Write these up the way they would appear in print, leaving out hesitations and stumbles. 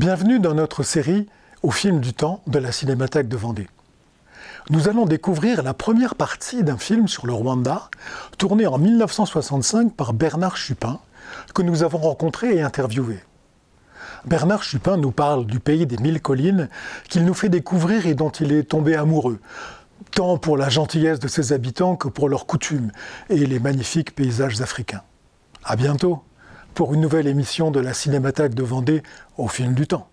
Bienvenue dans notre série Au fil du temps de la Cinémathèque de Vendée. Nous allons découvrir la première partie d'un film sur le Rwanda, tourné en 1965 par Bernard Chupin, que nous avons rencontré et interviewé. Bernard Chupin nous parle du pays des 1000 collines qu'il nous fait découvrir et dont il est tombé amoureux, tant pour la gentillesse de ses habitants que pour leurs coutumes et les magnifiques paysages africains. À bientôt pour une nouvelle émission de la Cinémathèque de Vendée au fil du temps.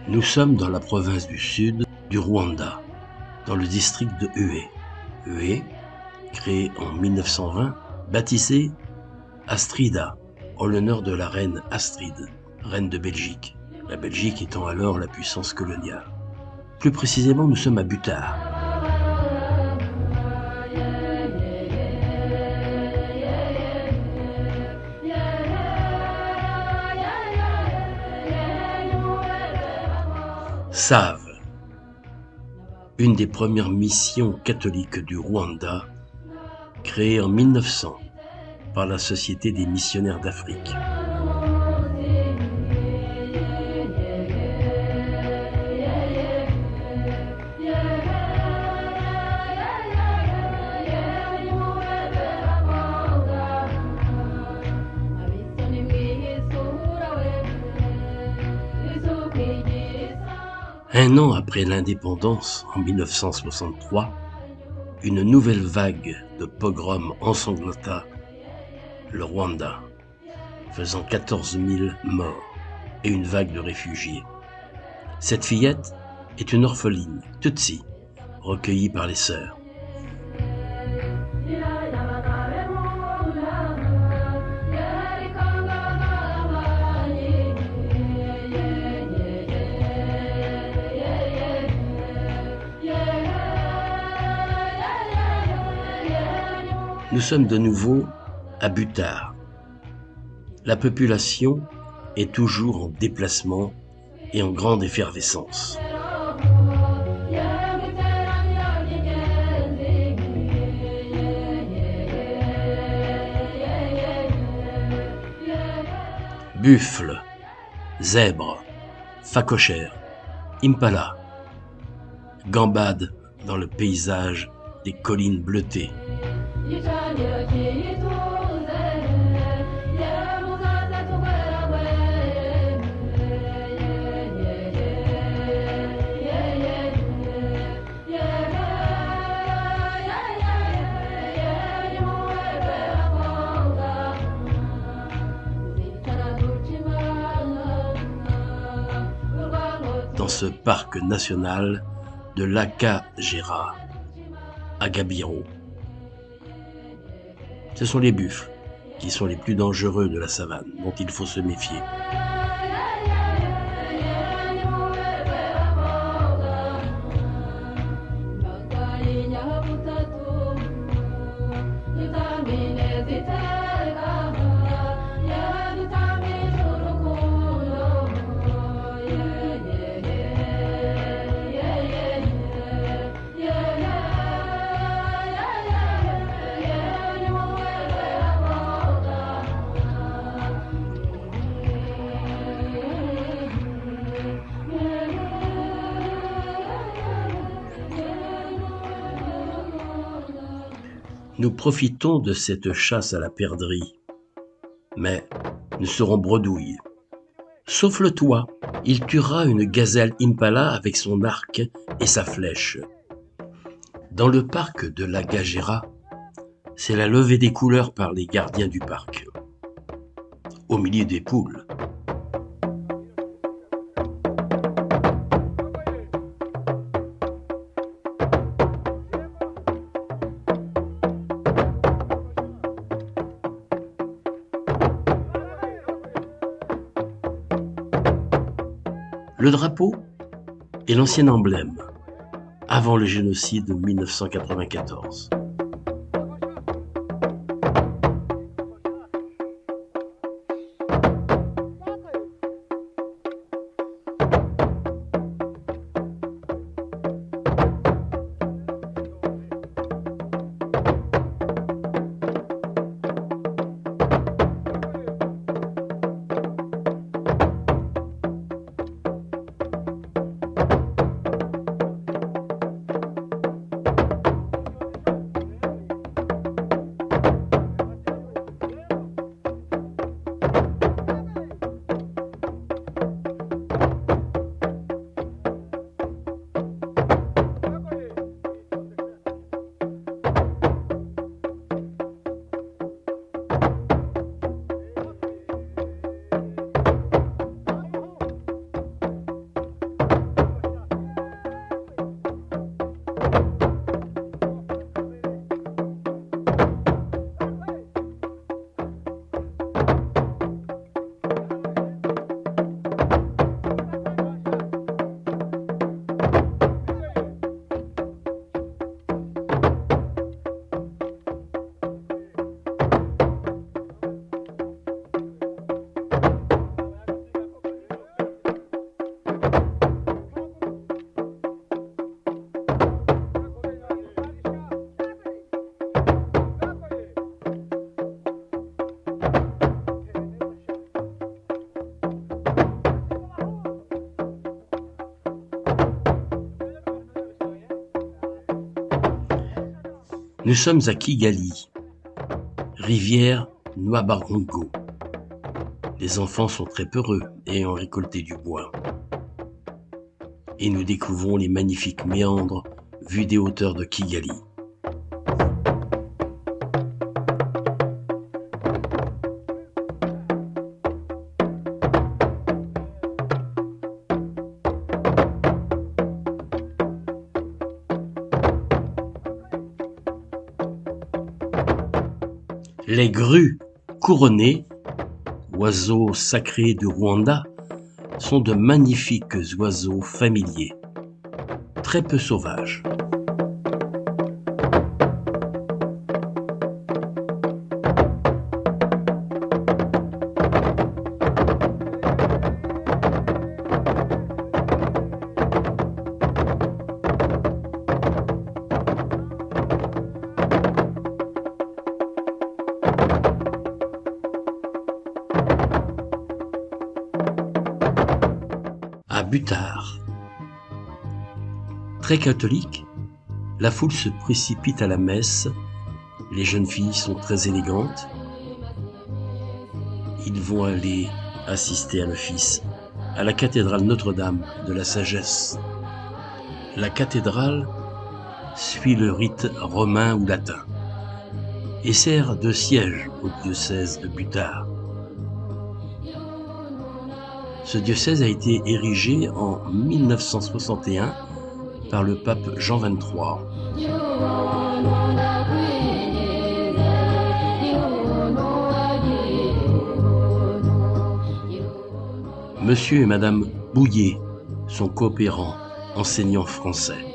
Nous sommes dans la province du sud du Rwanda, dans le district de Huye. Huye, créé en 1920, baptisé Astrida, en l'honneur de la reine Astrid, reine de Belgique, la Belgique étant alors la puissance coloniale. Plus précisément, nous sommes à Butar. Save, une des premières missions catholiques du Rwanda, créée en 1900 par la Société des missionnaires d'Afrique. Un an après l'indépendance, en 1963, une nouvelle vague de pogroms ensanglanta le Rwanda, faisant 14 000 morts et une vague de réfugiés. Cette fillette est une orpheline, Tutsi, recueillie par les sœurs. Nous sommes de nouveau à Butar. La population est toujours en déplacement et en grande effervescence. Buffles, zèbres, phacochères, impala gambadent dans le paysage des collines bleutées. Dans ce parc national de l'Akagera, à Gabiro. Ce sont les buffles qui sont les plus dangereux de la savane, dont il faut se méfier. Nous profitons de cette chasse à la perdrix, mais nous serons bredouilles. Sauf le toit, il tuera une gazelle impala avec son arc et sa flèche. Dans le parc de l'Akagera, c'est la levée des couleurs par les gardiens du parc. Au milieu des poules. Le drapeau est l'ancien emblème, avant le génocide de 1994. Nous sommes à Kigali, rivière Nwabarongo. Les enfants sont très peureux et ont récolté du bois. Et nous découvrons les magnifiques méandres vus des hauteurs de Kigali. Les grues couronnées, oiseaux sacrés du Rwanda, sont de magnifiques oiseaux familiers, très peu sauvages. À Butare. Très catholique, la foule se précipite à la messe. Les jeunes filles sont très élégantes. Ils vont aller assister à l'office à la cathédrale Notre-Dame de la Sagesse. La cathédrale suit le rite romain ou latin et sert de siège au diocèse de Butare. Ce diocèse a été érigé en 1961 par le pape Jean XXIII. Monsieur et Madame Bouillet sont coopérants, enseignants français.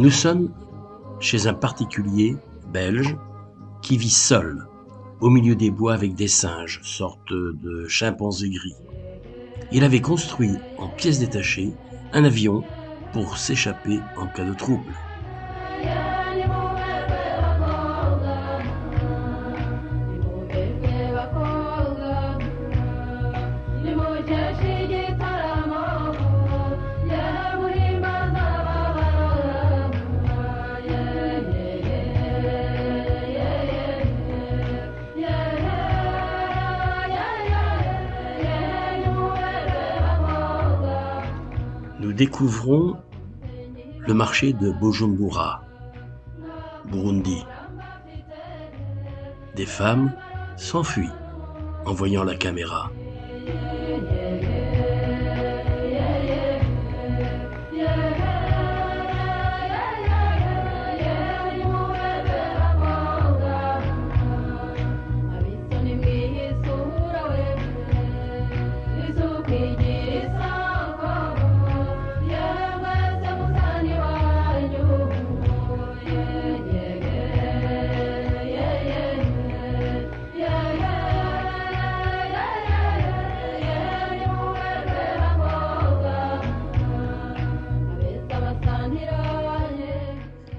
Nous sommes chez un particulier belge qui vit seul au milieu des bois avec des singes, sorte de chimpanzés gris. Il avait construit en pièces détachées un avion pour s'échapper en cas de trouble. Nous découvrons le marché de Bujumbura, Burundi. Des femmes s'enfuient en voyant la caméra.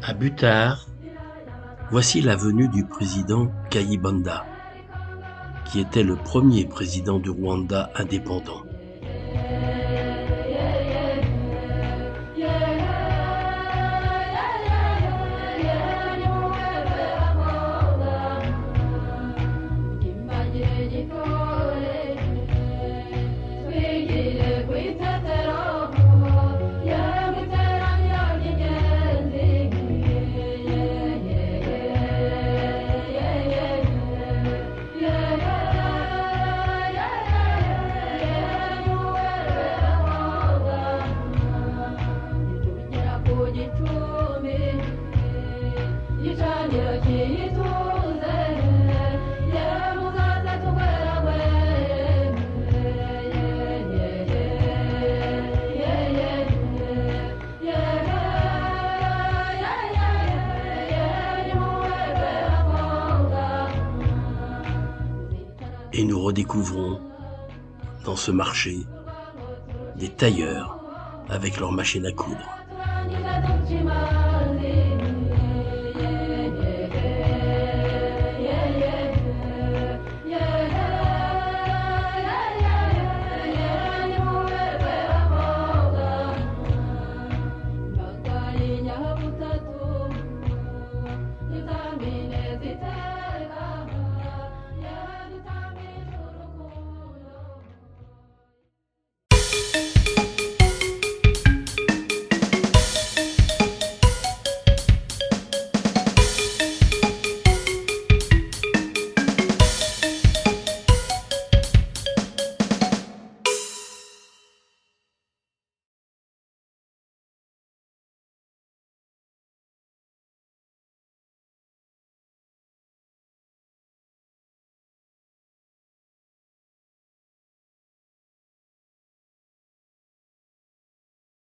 À Butare, voici la venue du président Kayibanda, qui était le premier président du Rwanda indépendant. Et nous redécouvrons dans ce marché des tailleurs avec leurs machines à coudre.